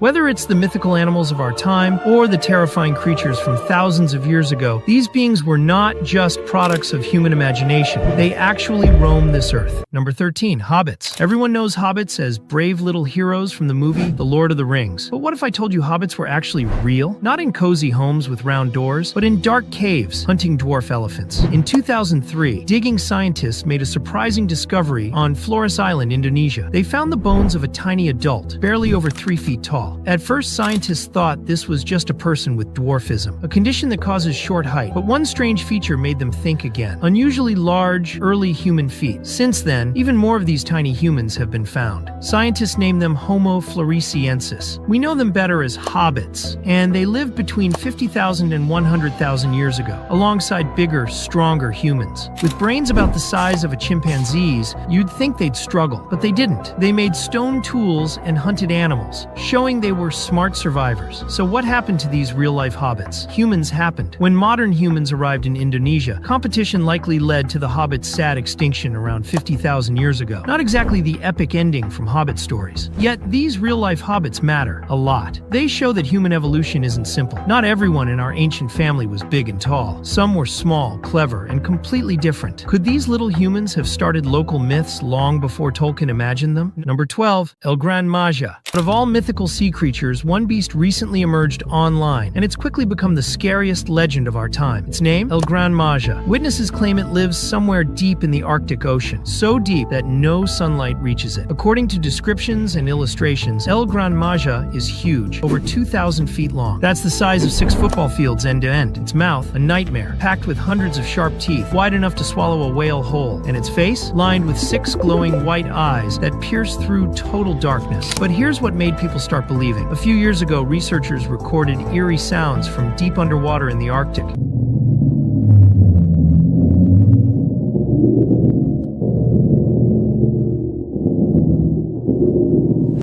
Whether it's the mythical animals of our time or the terrifying creatures from thousands of years ago, these beings were not just products of human imagination. They actually roamed this earth. Number 13. Hobbits. Everyone knows hobbits as brave little heroes from the movie The Lord of the Rings. But what if I told you hobbits were actually real? Not in cozy homes with round doors, but in dark caves hunting dwarf elephants. In 2003, digging scientists made a surprising discovery on Flores Island, Indonesia. They found the bones of a tiny adult, barely over 3 feet tall. At first, scientists thought this was just a person with dwarfism, a condition that causes short height. But one strange feature made them think again: unusually large, early human feet. Since then, even more of these tiny humans have been found. Scientists name them Homo floresiensis. We know them better as hobbits, and they lived between 50,000 and 100,000 years ago, alongside bigger, stronger humans. With brains about the size of a chimpanzee's, you'd think they'd struggle, but they didn't. They made stone tools and hunted animals, showing they were smart survivors. So what happened to these real-life hobbits? Humans happened. When modern humans arrived in Indonesia, competition likely led to the hobbits' sad extinction around 50,000 years ago. Not exactly the epic ending from Hobbit stories. Yet these real-life hobbits matter a lot. They show that human evolution isn't simple. Not everyone in our ancient family was big and tall. Some were small, clever, and completely different. Could these little humans have started local myths long before Tolkien imagined them? Number 12. El Gran Maja. Out of all mythical sea creatures, one beast recently emerged online, and it's quickly become the scariest legend of our time. Its name? El Gran Maja. Witnesses claim it lives somewhere deep in the Arctic Ocean, so deep that no sunlight reaches it. According to descriptions and illustrations, El Gran Maja is huge, over 2,000 feet long. That's the size of 6 football fields end to end. Its mouth, a nightmare, packed with hundreds of sharp teeth, wide enough to swallow a whale whole, and its face, lined with 6 glowing white eyes that pierce through total darkness. But here's what made people start believing. A few years ago, researchers recorded eerie sounds from deep underwater in the Arctic.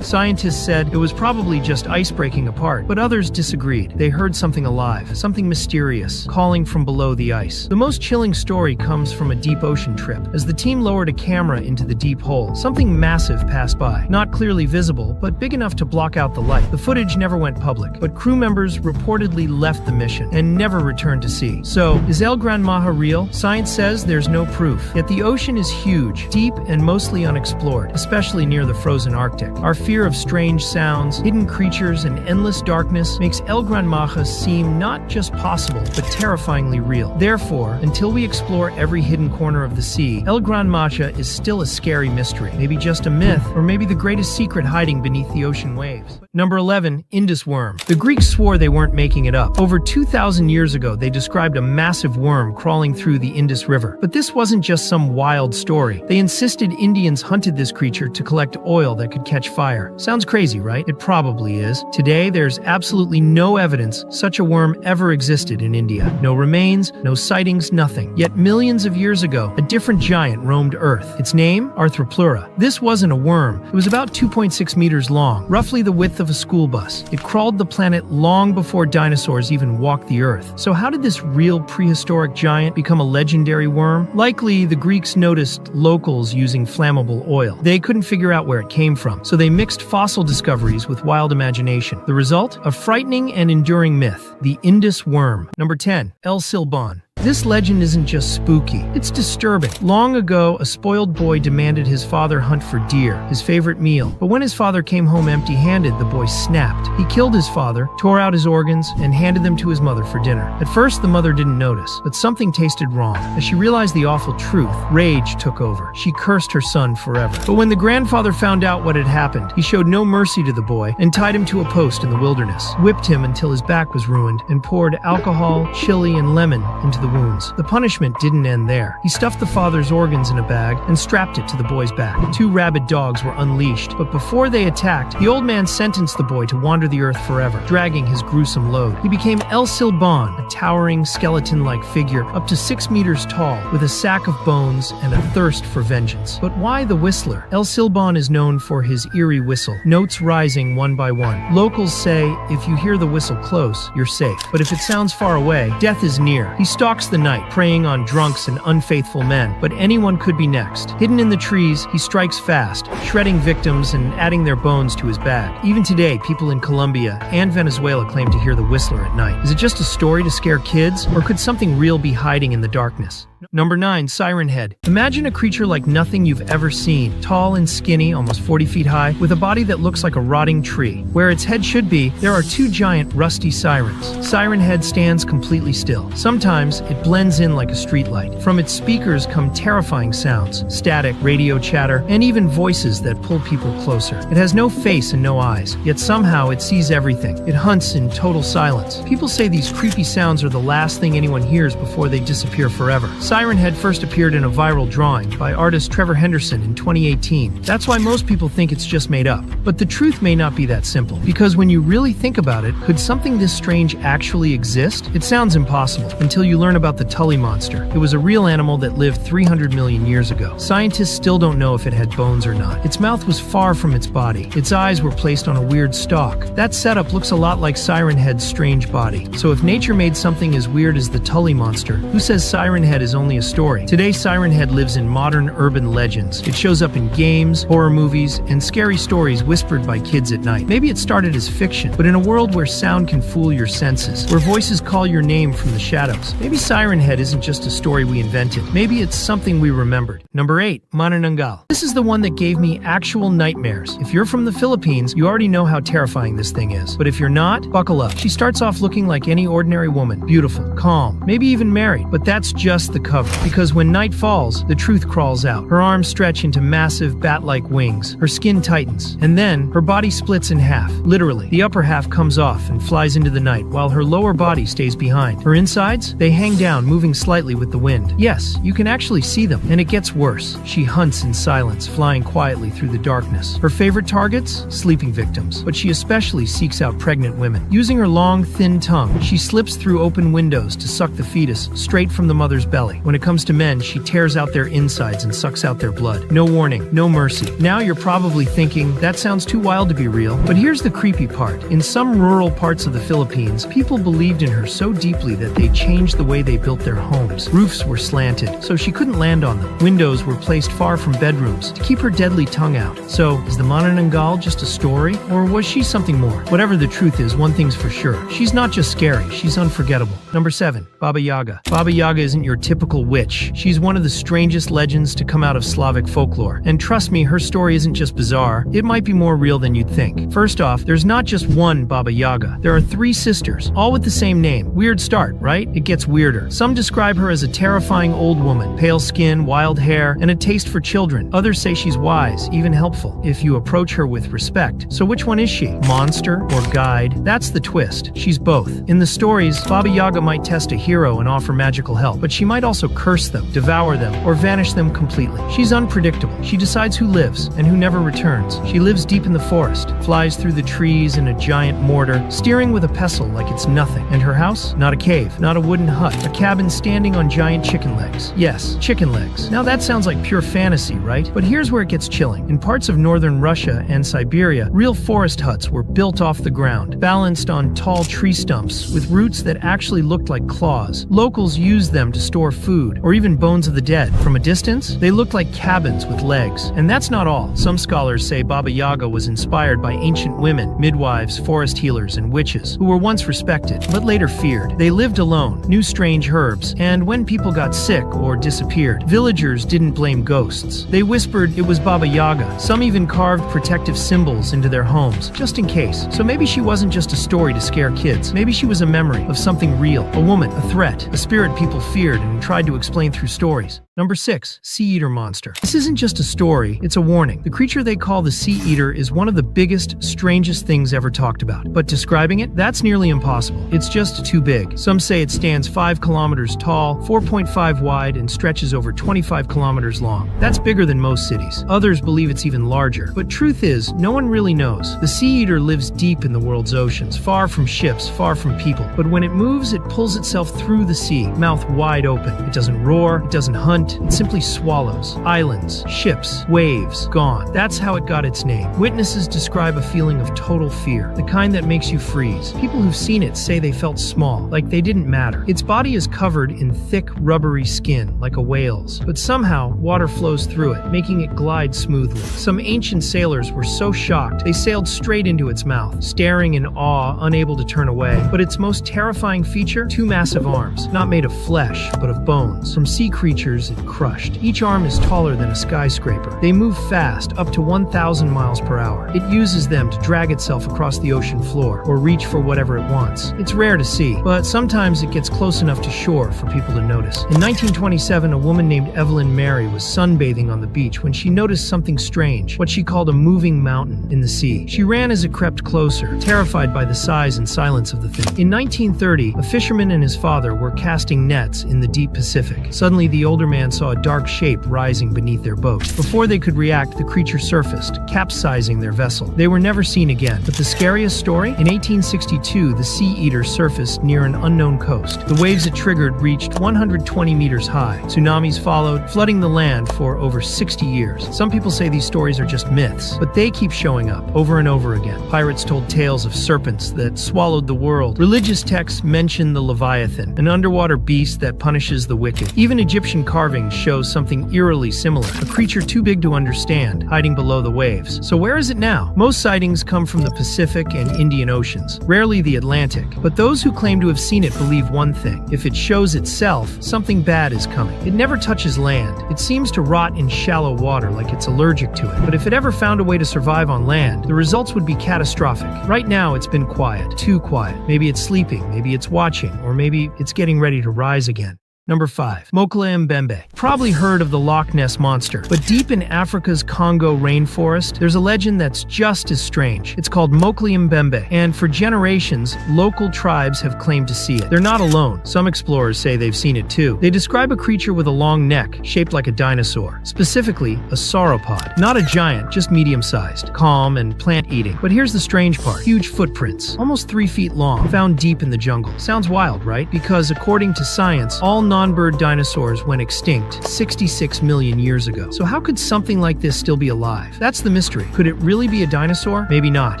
Scientists said it was probably just ice breaking apart, but others disagreed. They heard something alive, something mysterious, calling from below the ice. The most chilling story comes from a deep ocean trip. As the team lowered a camera into the deep hole, something massive passed by. Not clearly visible, but big enough to block out the light. The footage never went public, but crew members reportedly left the mission and never returned to sea. So, is El Gran Maja real? Science says there's no proof. Yet the ocean is huge, deep, and mostly unexplored, especially near the frozen Arctic. Our fear of strange sounds, hidden creatures, and endless darkness makes El Gran Maja seem not just possible, but terrifyingly real. Therefore, until we explore every hidden corner of the sea, El Gran Maja is still a scary mystery. Maybe just a myth, or maybe the greatest secret hiding beneath the ocean waves. Number 11. Indus worm. The Greeks swore they weren't making it up. Over 2,000 years ago, they described a massive worm crawling through the Indus River. But this wasn't just some wild story. They insisted Indians hunted this creature to collect oil that could catch fire. Sounds crazy, right? It probably is. Today, there's absolutely no evidence such a worm ever existed in India. No remains, no sightings, nothing. Yet millions of years ago, a different giant roamed Earth. Its name? Arthropleura. This wasn't a worm. It was about 2.6 meters long, roughly the width of a school bus. It crawled the planet long before dinosaurs even walked the Earth. So how did this real prehistoric giant become a legendary worm? Likely, the Greeks noticed locals using flammable oil. They couldn't figure out where it came from, so they mixed fossil discoveries with wild imagination. The result? A frightening and enduring myth, the Indus worm. Number 10. El Silbón. This legend isn't just spooky, it's disturbing. Long ago, a spoiled boy demanded his father hunt for deer, his favorite meal. But when his father came home empty-handed, the boy snapped. He killed his father, tore out his organs, and handed them to his mother for dinner. At first, the mother didn't notice, but something tasted wrong. As she realized the awful truth, rage took over. She cursed her son forever. But when the grandfather found out what had happened, he showed no mercy to the boy and tied him to a post in the wilderness, whipped him until his back was ruined, and poured alcohol, chili, and lemon into the wounds. The punishment didn't end there. He stuffed the father's organs in a bag and strapped it to the boy's back. 2 rabid dogs were unleashed, but before they attacked, the old man sentenced the boy to wander the earth forever, dragging his gruesome load. He became El Silbón, a towering, skeleton-like figure up to 6 meters tall, with a sack of bones and a thirst for vengeance. But why the whistler? El Silbón is known for his eerie whistle, notes rising one by one. Locals say if you hear the whistle close, you're safe. But if it sounds far away, death is near. He stalks walks the night, preying on drunks and unfaithful men, but anyone could be next. Hidden in the trees, he strikes fast, shredding victims and adding their bones to his bag. Even today, people in Colombia and Venezuela claim to hear the Whistler at night. Is it just a story to scare kids, or could something real be hiding in the darkness? Number 9. Siren Head. Imagine a creature like nothing you've ever seen, tall and skinny, almost 40 feet high, with a body that looks like a rotting tree. Where its head should be, there are two giant, rusty sirens. Siren Head stands completely still. Sometimes, it blends in like a streetlight. From its speakers come terrifying sounds, static, radio chatter, and even voices that pull people closer. It has no face and no eyes, yet somehow it sees everything. It hunts in total silence. People say these creepy sounds are the last thing anyone hears before they disappear forever. Siren Head first appeared in a viral drawing by artist Trevor Henderson in 2018. That's why most people think it's just made up. But the truth may not be that simple, because when you really think about it, could something this strange actually exist? It sounds impossible until you learn about the Tully monster. It was a real animal that lived 300 million years ago. Scientists still don't know if it had bones or not. Its mouth was far from its body. Its eyes were placed on a weird stalk. That setup looks a lot like Siren Head's strange body. So if nature made something as weird as the Tully monster, who says Siren Head is only a story? Today, Siren Head lives in modern urban legends. It shows up in games, horror movies, and scary stories whispered by kids at night. Maybe it started as fiction, but in a world where sound can fool your senses, where voices call your name from the shadows, maybe Siren Head isn't just a story we invented. Maybe it's something we remembered. Number 8. Manananggal. This is the one that gave me actual nightmares. If you're from the Philippines, you already know how terrifying this thing is. But if you're not, buckle up. She starts off looking like any ordinary woman. Beautiful, calm, maybe even married. But that's just the cover. Because when night falls, the truth crawls out. Her arms stretch into massive bat-like wings. Her skin tightens. And then, her body splits in half. Literally. The upper half comes off and flies into the night, while her lower body stays behind. Her insides? They hang down, moving slightly with the wind. Yes, you can actually see them. And it gets worse. She hunts in silence, flying quietly through the darkness. Her favorite targets? Sleeping victims. But she especially seeks out pregnant women. Using her long, thin tongue, she slips through open windows to suck the fetus straight from the mother's belly. When it comes to men, she tears out their insides and sucks out their blood. No warning, no mercy. Now you're probably thinking, that sounds too wild to be real. But here's the creepy part. In some rural parts of the Philippines, people believed in her so deeply that they changed the way they built their homes. Roofs were slanted, so she couldn't land on them. Windows were placed far from bedrooms to keep her deadly tongue out. So, is the Manananggal just a story? Or was she something more? Whatever the truth is, one thing's for sure. She's not just scary, she's unforgettable. Number 7. Baba Yaga. Baba Yaga isn't your typical witch. She's one of the strangest legends to come out of Slavic folklore. And trust me, her story isn't just bizarre, it might be more real than you'd think. First off, there's not just one Baba Yaga. There are 3 sisters, all with the same name. Weird start, right? It gets weirder. Some describe her as a terrifying old woman, pale skin, wild hair, and a taste for children. Others say she's wise, even helpful, if you approach her with respect. So which one is she? Monster or guide? That's the twist. She's both. In the stories, Baba Yaga might test a hero and offer magical help, but she might also curse them, devour them, or vanish them completely. She's unpredictable. She decides who lives and who never returns. She lives deep in the forest, flies through the trees in a giant mortar, steering with a pestle like it's nothing. And her house? Not a cave, not a wooden hut, a cabin standing on giant chicken legs. Yes, chicken legs. Now that sounds like pure fantasy, right? But here's where it gets chilling. In parts of northern Russia and Siberia, real forest huts were built off the ground, balanced on tall tree stumps with roots that actually looked like claws. Locals used them to store food, or even bones of the dead. From a distance, they looked like cabins with legs. And that's not all. Some scholars say Baba Yaga was inspired by ancient women, midwives, forest healers, and witches, who were once respected, but later feared. They lived alone, knew strange herbs, and when people got sick or disappeared, villagers didn't blame ghosts. They whispered it was Baba Yaga. Some even carved protective symbols into their homes, just in case. So maybe she wasn't just a story to scare kids. Maybe she was a memory of something real, a woman, a threat, a spirit people feared and tried to explain through stories. Number 6. Sea Eater Monster. This isn't just a story, it's a warning. The creature they call the Sea Eater is one of the biggest, strangest things ever talked about. But describing it, that's nearly impossible. It's just too big. Some say it stands 5 kilometers tall, 4.5 wide, and stretches over 25 kilometers long. That's bigger than most cities. Others believe it's even larger. But truth is, no one really knows. The Sea Eater lives deep in the world's oceans, far from ships, far from people. But when it moves, it pulls itself through the sea, mouth wide open. It doesn't roar, it doesn't hunt, it simply swallows. Islands, ships, waves, gone. That's how it got its name. Witnesses describe a feeling of total fear, the kind that makes you freeze. People who've seen it say they felt small, like they didn't matter. Its body is covered in thick, rubbery skin, like a whale's, but somehow water flows through it, making it glide smoothly. Some ancient sailors were so shocked, they sailed straight into its mouth, staring in awe, unable to turn away. But its most terrifying feature? Two massive arms, not made of flesh, but of bones. From sea creatures it crushed. Each arm is taller than a skyscraper. They move fast, up to 1,000 miles per hour. It uses them to drag itself across the ocean floor, or reach for whatever it wants. It's rare to see, but sometimes it gets close enough to shore for people to notice. In 1927, a woman named Evelyn Mary was sunbathing on the beach when she noticed something strange, what she called a moving mountain in the sea. She ran as it crept closer, terrified by the size and silence of the thing. In 1930, a fisherman and his father were casting nets in the deep Pacific. Suddenly, the older man saw a dark shape rising beneath their boat. Before they could react, the creature surfaced, capsizing their vessel. They were never seen again. But the scariest story? In 1862, the sea eater surfaced near an unknown coast. The waves it triggered reached 120 meters high. Tsunamis followed, flooding the land for over 60 years. Some people say these stories are just myths, but they keep showing up over and over again. Pirates told tales of serpents that swallowed the world. Religious texts mention the Leviathan, an underwater beast that punishes the wicked. Even Egyptian carvings show something eerily similar, a creature too big to understand, hiding below the waves. So where is it now? Most sightings come from the Pacific and Indian Oceans, rarely the Atlantic. But those who claim to have seen it believe one thing: if it shows itself, something bad is coming. It never touches land. It seems to rot in shallow water like it's allergic to it. But if it ever found a way to survive on land, the results would be catastrophic. Right now, it's been quiet, too quiet. Maybe it's sleeping, maybe it's watching, or maybe it's getting ready to rise again. Number 5. Mokele Mbembe. Probably heard of the Loch Ness Monster, but deep in Africa's Congo rainforest, there's a legend that's just as strange. It's called Mokele Mbembe, and for generations, local tribes have claimed to see it. They're not alone. Some explorers say they've seen it too. They describe a creature with a long neck, shaped like a dinosaur, specifically a sauropod. Not a giant, just medium-sized, calm and plant-eating. But here's the strange part: huge footprints, almost 3 feet long, found deep in the jungle. Sounds wild, right? Because according to science, all non-bird dinosaurs went extinct 66 million years ago. So how could something like this still be alive? That's the mystery. Could it really be a dinosaur? Maybe not.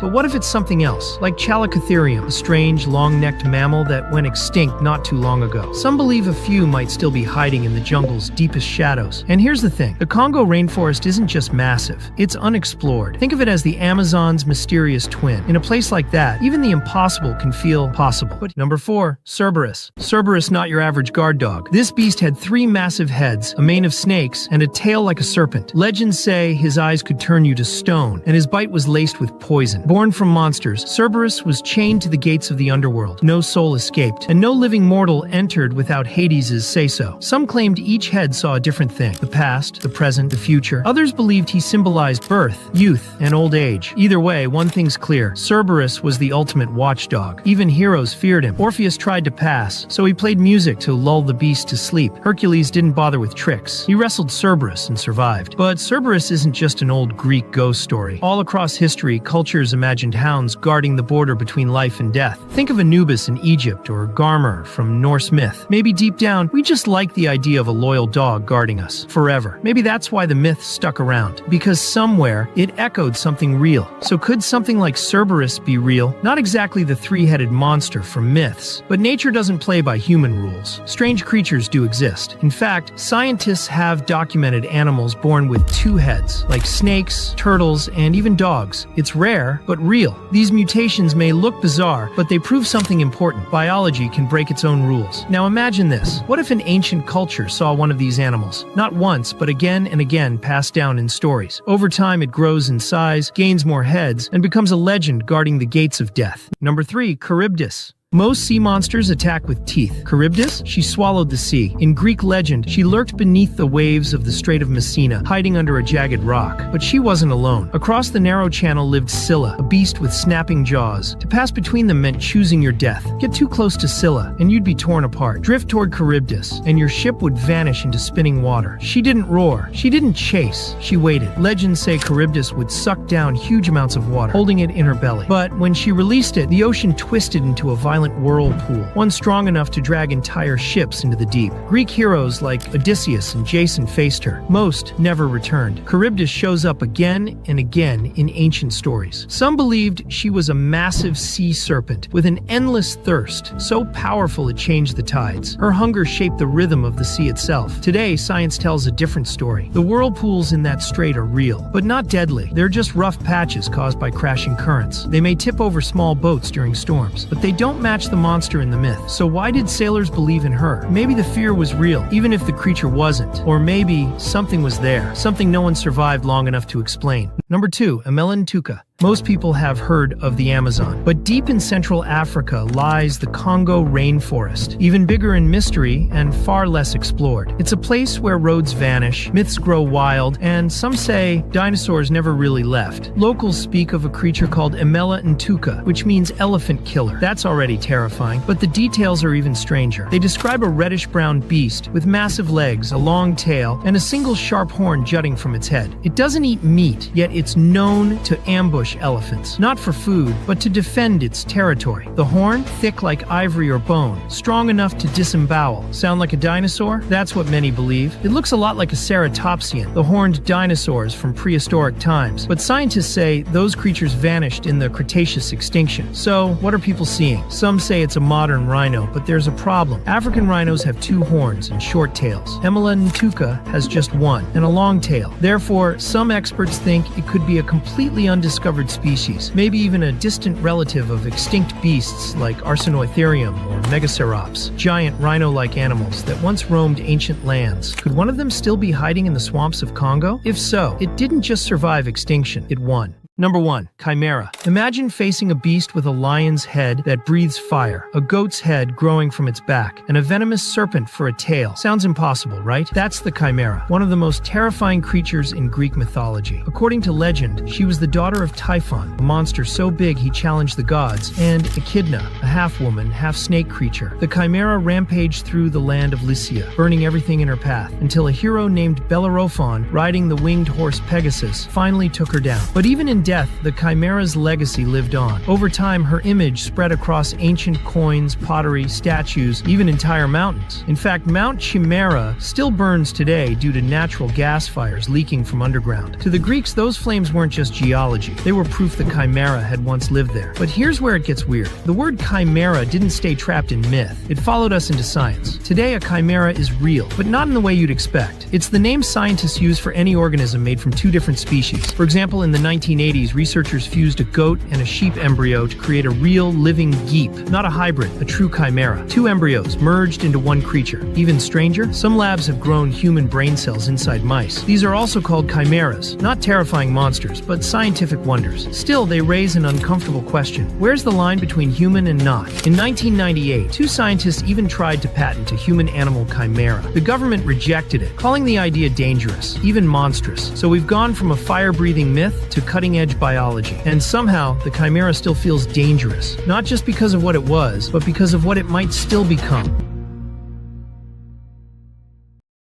But what if it's something else? Like Chalicotherium, a strange, long-necked mammal that went extinct not too long ago. Some believe a few might still be hiding in the jungle's deepest shadows. And here's the thing: the Congo rainforest isn't just massive, it's unexplored. Think of it as the Amazon's mysterious twin. In a place like that, even the impossible can feel possible. But number 4, Cerberus. Cerberus, not your average guard dog. This beast had 3 massive heads, a mane of snakes, and a tail like a serpent. Legends say his eyes could turn you to stone, and his bite was laced with poison. Born from monsters, Cerberus was chained to the gates of the underworld. No soul escaped, and no living mortal entered without Hades' say-so. Some claimed each head saw a different thing: the past, the present, the future. Others believed he symbolized birth, youth, and old age. Either way, one thing's clear: Cerberus was the ultimate watchdog. Even heroes feared him. Orpheus tried to pass, so he played music to lull the beast to sleep. Hercules didn't bother with tricks. He wrestled Cerberus and survived. But Cerberus isn't just an old Greek ghost story. All across history, cultures imagined hounds guarding the border between life and death. Think of Anubis in Egypt, or Garmr from Norse myth. Maybe deep down, we just like the idea of a loyal dog guarding us forever. Maybe that's why the myth stuck around, because somewhere it echoed something real. So could something like Cerberus be real? Not exactly the 3-headed monster from myths, but nature doesn't play by human rules. Strange creatures do exist. In fact, scientists have documented animals born with 2 heads, like snakes, turtles, and even dogs. It's rare, but real. These mutations may look bizarre, but they prove something important. Biology can break its own rules. Now imagine this: what if an ancient culture saw one of these animals? Not once, but again and again, passed down in stories. Over time, it grows in size, gains more heads, and becomes a legend guarding the gates of death. Number 3, Charybdis. Most sea monsters attack with teeth. Charybdis? She swallowed the sea. In Greek legend, she lurked beneath the waves of the Strait of Messina, hiding under a jagged rock. But she wasn't alone. Across the narrow channel lived Scylla, a beast with snapping jaws. To pass between them meant choosing your death. Get too close to Scylla, and you'd be torn apart. Drift toward Charybdis, and your ship would vanish into spinning water. She didn't roar. She didn't chase. She waited. Legends say Charybdis would suck down huge amounts of water, holding it in her belly. But when she released it, the ocean twisted into a violent violent whirlpool, one strong enough to drag entire ships into the deep. Greek heroes like Odysseus and Jason faced her. Most never returned. Charybdis shows up again and again in ancient stories. Some believed she was a massive sea serpent with an endless thirst, so powerful it changed the tides. Her hunger shaped the rhythm of the sea itself. Today, science tells a different story. The whirlpools in that strait are real, but not deadly. They're just rough patches caused by crashing currents. They may tip over small boats during storms, but they don't match the monster in the myth. So why did sailors believe in her? Maybe the fear was real, even if the creature wasn't. Or maybe something was there, something no one survived long enough to explain. Number 2, Misidentified. Most people have heard of the Amazon, but deep in Central Africa lies the Congo rainforest, even bigger in mystery and far less explored. It's a place where roads vanish, myths grow wild, and some say dinosaurs never really left. Locals speak of a creature called mythical, which means elephant killer. That's already terrifying, but the details are even stranger. They describe a reddish-brown beast with massive legs, a long tail, and a single sharp horn jutting from its head. It doesn't eat meat, yet it's known to ambush elephants, not for food, but to defend its territory. The horn, thick like ivory or bone, strong enough to disembowel. Sound like a dinosaur? That's what many believe. It looks a lot like a ceratopsian, the horned dinosaurs from prehistoric times, but scientists say those creatures vanished in the Cretaceous extinction. So, what are people seeing? Some say it's a modern rhino, but there's a problem. African rhinos have 2 horns and short tails. Misidentified has just one, and a long tail. Therefore, some experts think it could be a completely undiscovered species, maybe even a distant relative of extinct beasts like Arsinoitherium or Megacerops, giant rhino-like animals that once roamed ancient lands. Could one of them still be hiding in the swamps of Congo? If so, it didn't just survive extinction, it won. Number 1. Chimera. Imagine facing a beast with a lion's head that breathes fire, a goat's head growing from its back, and a venomous serpent for a tail. Sounds impossible, right? That's the chimera, one of the most terrifying creatures in Greek mythology. According to legend, she was the daughter of Typhon, a monster so big he challenged the gods, and Echidna, a half-woman, half-snake creature. The chimera rampaged through the land of Lycia, burning everything in her path, until a hero named Bellerophon, riding the winged horse Pegasus, finally took her down. But even in death, the chimera's legacy lived on. Over time, her image spread across ancient coins, pottery, statues, even entire mountains. In fact, Mount Chimera still burns today due to natural gas fires leaking from underground. To the Greeks, those flames weren't just geology. They were proof the chimera had once lived there. But here's where it gets weird. The word chimera didn't stay trapped in myth. It followed us into science. Today, a chimera is real, but not in the way you'd expect. It's the name scientists use for any organism made from 2 different species. For example, in the 1980s, researchers fused a goat and a sheep embryo to create a real, living geep, not a hybrid, a true chimera. 2 embryos merged into one creature. Even stranger, some labs have grown human brain cells inside mice. These are also called chimeras, not terrifying monsters, but scientific wonders. Still, they raise an uncomfortable question. Where's the line between human and not? In 1998, 2 scientists even tried to patent a human-animal chimera. The government rejected it, calling the idea dangerous, even monstrous. So we've gone from a fire-breathing myth to cutting-edge biology. And somehow, the chimera still feels dangerous. Not just because of what it was, but because of what it might still become.